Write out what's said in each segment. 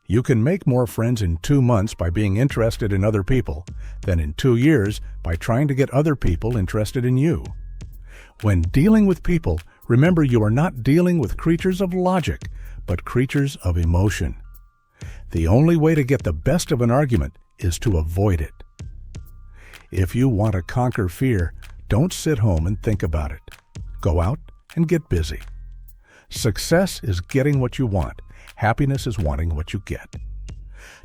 You can make more friends in 2 months by being interested in other people than in 2 years by trying to get other people interested in you. When dealing with people, remember you are not dealing with creatures of logic, but creatures of emotion. The only way to get the best of an argument is to avoid it. If you want to conquer fear, don't sit home and think about it. Go out and get busy. Success is getting what you want. Happiness is wanting what you get.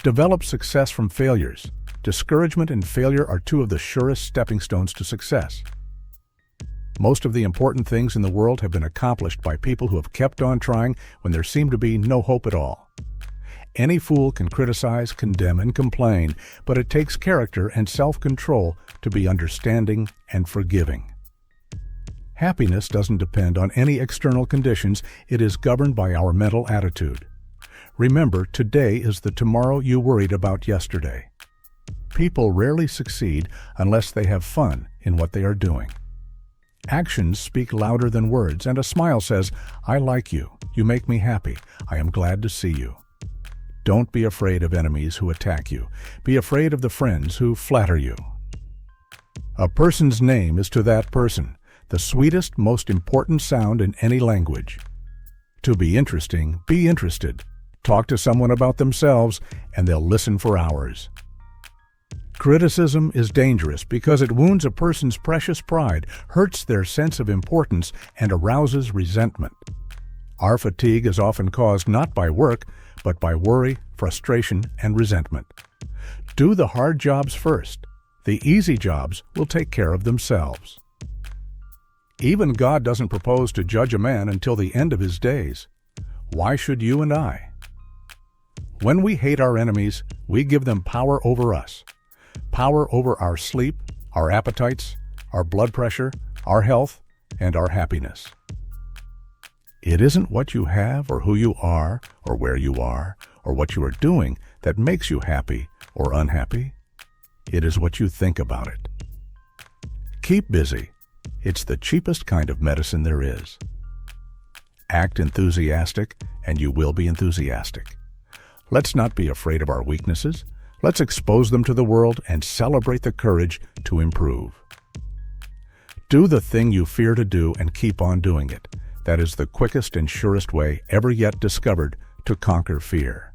Develop success from failures. Discouragement and failure are two of the surest stepping stones to success. Most of the important things in the world have been accomplished by people who have kept on trying when there seemed to be no hope at all. Any fool can criticize, condemn, and complain, but it takes character and self-control to be understanding and forgiving. Happiness doesn't depend on any external conditions. It is governed by our mental attitude. Remember, today is the tomorrow you worried about yesterday. People rarely succeed unless they have fun in what they are doing. Actions speak louder than words, and a smile says, "I like you. You make me happy. I am glad to see you." Don't be afraid of enemies who attack you. Be afraid of the friends who flatter you. A person's name is to that person the sweetest, most important sound in any language. To be interesting, be interested. Talk to someone about themselves, and they'll listen for hours. Criticism is dangerous because it wounds a person's precious pride, hurts their sense of importance, and arouses resentment. Our fatigue is often caused not by work, but by worry, frustration, and resentment. Do the hard jobs first. The easy jobs will take care of themselves. Even God doesn't propose to judge a man until the end of his days. Why should you and I? When we hate our enemies, we give them power over us. Power over our sleep, our appetites, our blood pressure, our health, and our happiness. It isn't what you have or who you are or where you are or what you are doing that makes you happy or unhappy. It is what you think about it. Keep busy. It's the cheapest kind of medicine there is. Act enthusiastic, and you will be enthusiastic. Let's not be afraid of our weaknesses. Let's expose them to the world and celebrate the courage to improve. Do the thing you fear to do and keep on doing it. That is the quickest and surest way ever yet discovered to conquer fear.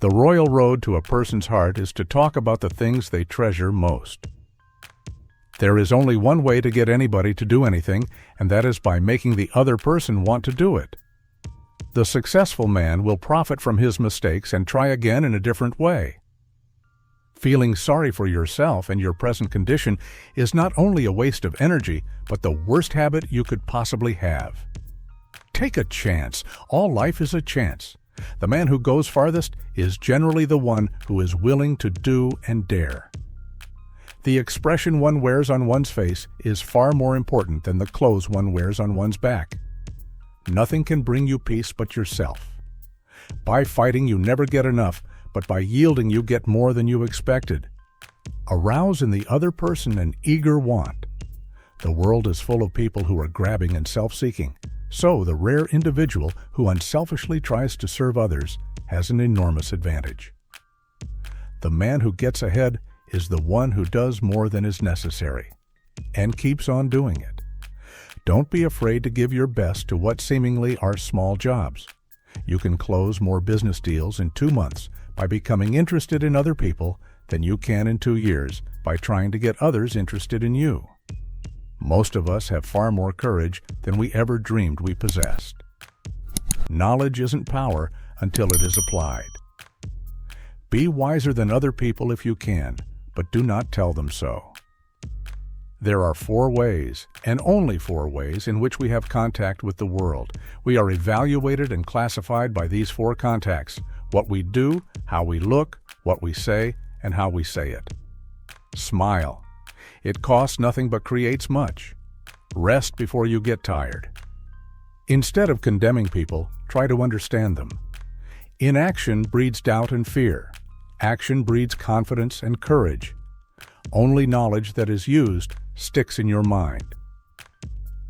The royal road to a person's heart is to talk about the things they treasure most. There is only one way to get anybody to do anything, and that is by making the other person want to do it. The successful man will profit from his mistakes and try again in a different way. Feeling sorry for yourself and your present condition is not only a waste of energy, but the worst habit you could possibly have. Take a chance. All life is a chance. The man who goes farthest is generally the one who is willing to do and dare. The expression one wears on one's face is far more important than the clothes one wears on one's back. Nothing can bring you peace but yourself. By fighting, you never get enough, but by yielding, you get more than you expected. Arouse in the other person an eager want. The world is full of people who are grabbing and self-seeking, so the rare individual who unselfishly tries to serve others has an enormous advantage. The man who gets ahead is the one who does more than is necessary, and keeps on doing it. Don't be afraid to give your best to what seemingly are small jobs. You can close more business deals in 2 months by becoming interested in other people than you can in 2 years by trying to get others interested in you. Most of us have far more courage than we ever dreamed we possessed. Knowledge isn't power until it is applied. Be wiser than other people if you can, but do not tell them so. There are 4 ways, and only 4 ways, in which we have contact with the world. We are evaluated and classified by these 4 contacts: what we do, how we look, what we say, and how we say it. Smile. It costs nothing but creates much. Rest before you get tired. Instead of condemning people, try to understand them. Inaction breeds doubt and fear. Action breeds confidence and courage. Only knowledge that is used sticks in your mind.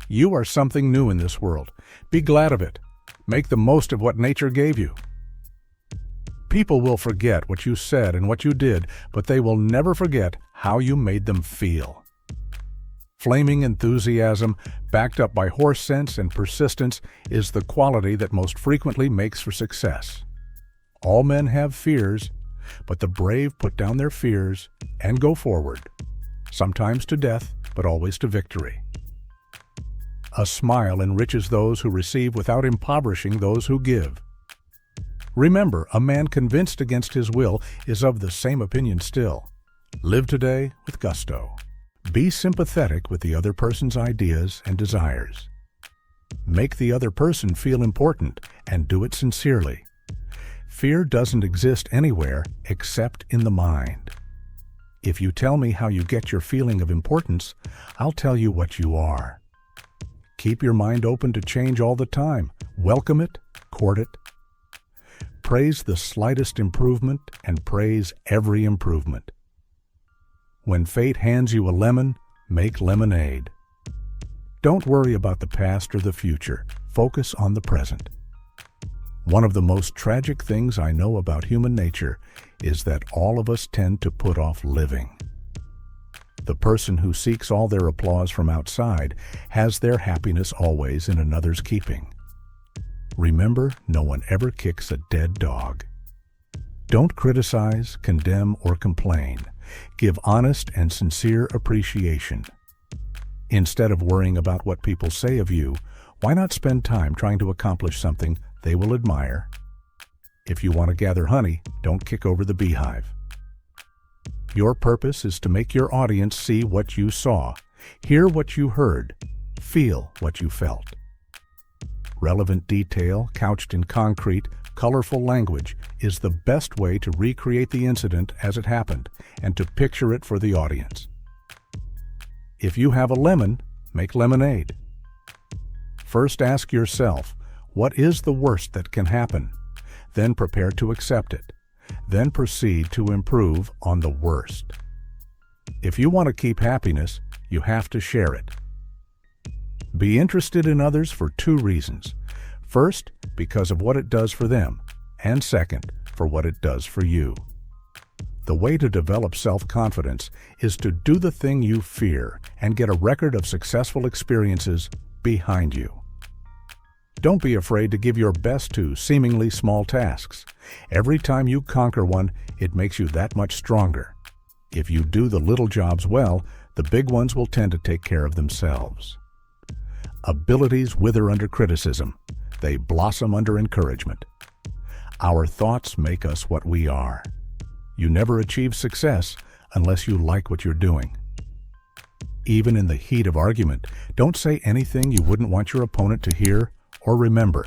You are something new in this world. Be glad of it. Make the most of what nature gave you. People will forget what you said and what you did, but they will never forget how you made them feel. Flaming enthusiasm, backed up by horse sense and persistence, is the quality that most frequently makes for success. All men have fears, but the brave put down their fears and go forward, sometimes to death, but always to victory. A smile enriches those who receive without impoverishing those who give. Remember, a man convinced against his will is of the same opinion still. Live today with gusto. Be sympathetic with the other person's ideas and desires. Make the other person feel important and do it sincerely. Fear doesn't exist anywhere except in the mind. If you tell me how you get your feeling of importance, I'll tell you what you are. Keep your mind open to change all the time. Welcome it, court it. Praise the slightest improvement and praise every improvement. When fate hands you a lemon, make lemonade. Don't worry about the past or the future. Focus on the present. One of the most tragic things I know about human nature is that all of us tend to put off living. The person who seeks all their applause from outside has their happiness always in another's keeping. Remember, no one ever kicks a dead dog. Don't criticize, condemn, or complain. Give honest and sincere appreciation. Instead of worrying about what people say of you, why not spend time trying to accomplish something they will admire? If you want to gather honey, don't kick over the beehive. Your purpose is to make your audience see what you saw, hear what you heard, feel what you felt. Relevant detail, couched in concrete, colorful language is the best way to recreate the incident as it happened and to picture it for the audience. If you have a lemon, make lemonade. First ask yourself, what is the worst that can happen? Then prepare to accept it. Then proceed to improve on the worst. If you want to keep happiness, you have to share it. Be interested in others for two reasons. First, because of what it does for them, and second, for what it does for you. The way to develop self-confidence is to do the thing you fear and get a record of successful experiences behind you. Don't be afraid to give your best to seemingly small tasks. Every time you conquer one, it makes you that much stronger. If you do the little jobs well, the big ones will tend to take care of themselves. Abilities wither under criticism. They blossom under encouragement. Our thoughts make us what we are. You never achieve success unless you like what you're doing. Even in the heat of argument, don't say anything you wouldn't want your opponent to hear or remember.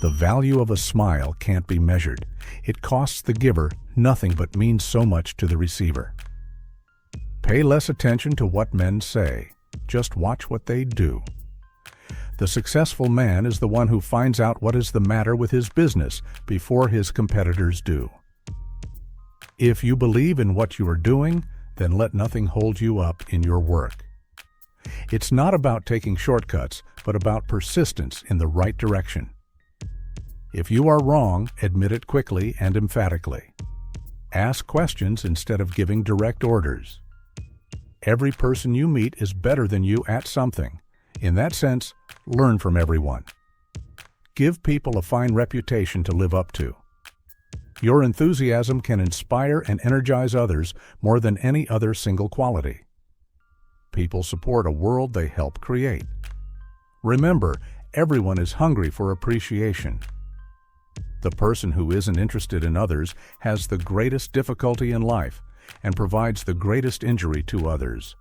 The value of a smile can't be measured. It costs the giver nothing but means so much to the receiver. Pay less attention to what men say. Just watch what they do. The successful man is the one who finds out what is the matter with his business before his competitors do. If you believe in what you are doing, then let nothing hold you up in your work. It's not about taking shortcuts, but about persistence in the right direction. If you are wrong, admit it quickly and emphatically. Ask questions instead of giving direct orders. Every person you meet is better than you at something. In that sense, learn from everyone. Give people a fine reputation to live up to. Your enthusiasm can inspire and energize others more than any other single quality. People support a world they help create. Remember, everyone is hungry for appreciation. The person who isn't interested in others has the greatest difficulty in life and provides the greatest injury to others.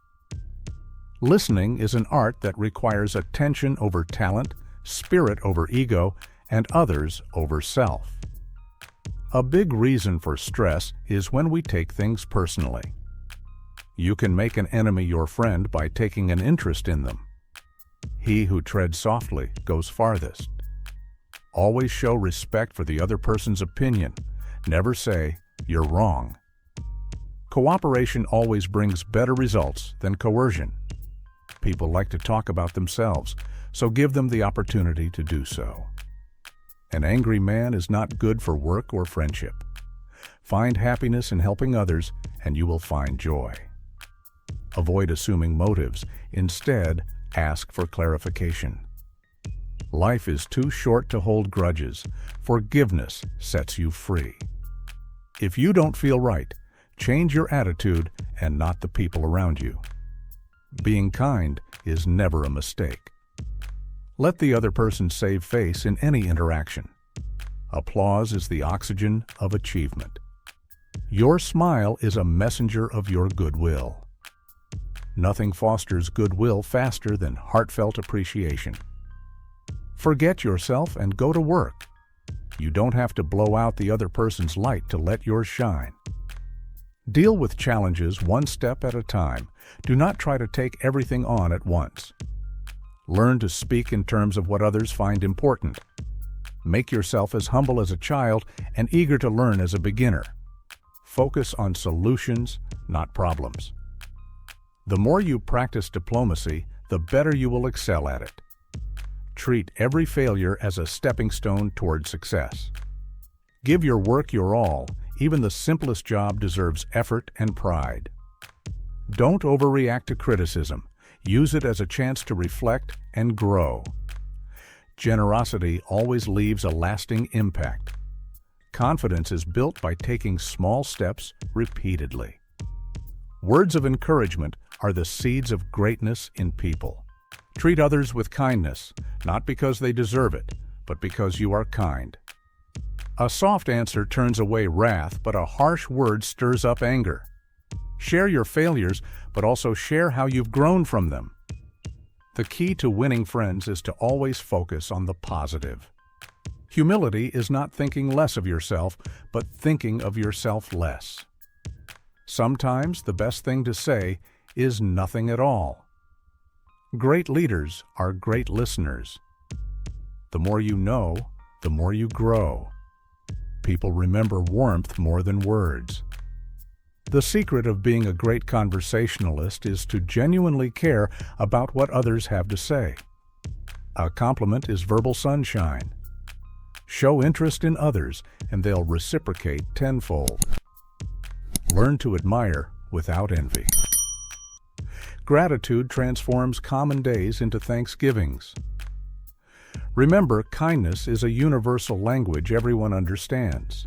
Listening is an art that requires attention over talent, spirit over ego, and others over self. A big reason for stress is when we take things personally. You can make an enemy your friend by taking an interest in them. He who treads softly goes farthest. Always show respect for the other person's opinion. Never say, "You're wrong." Cooperation always brings better results than coercion. People like to talk about themselves, so give them the opportunity to do so. An angry man is not good for work or friendship. Find happiness in helping others, and you will find joy. Avoid assuming motives. Instead, ask for clarification. Life is too short to hold grudges. Forgiveness sets you free. If you don't feel right, change your attitude and not the people around you. Being kind is never a mistake. Let the other person save face in any interaction. Applause is the oxygen of achievement. Your smile is a messenger of your goodwill. Nothing fosters goodwill faster than heartfelt appreciation. Forget yourself and go to work. You don't have to blow out the other person's light to let yours shine. Deal with challenges one step at a time. Do not try to take everything on at once. Learn to speak in terms of what others find important. Make yourself as humble as a child and eager to learn as a beginner. Focus on solutions, not problems. The more you practice diplomacy, the better you will excel at it. Treat every failure as a stepping stone toward success. Give your work your all. Even the simplest job deserves effort and pride. Don't overreact to criticism. Use it as a chance to reflect and grow. Generosity always leaves a lasting impact. Confidence is built by taking small steps repeatedly. Words of encouragement are the seeds of greatness in people. Treat others with kindness, not because they deserve it, but because you are kind. A soft answer turns away wrath, but a harsh word stirs up anger. Share your failures, but also share how you've grown from them. The key to winning friends is to always focus on the positive. Humility is not thinking less of yourself, but thinking of yourself less. Sometimes the best thing to say is nothing at all. Great leaders are great listeners. The more you know, the more you grow. People remember warmth more than words. The secret of being a great conversationalist is to genuinely care about what others have to say. A compliment is verbal sunshine. Show interest in others, and they'll reciprocate tenfold. Learn to admire without envy. Gratitude transforms common days into Thanksgivings. Remember, kindness is a universal language everyone understands.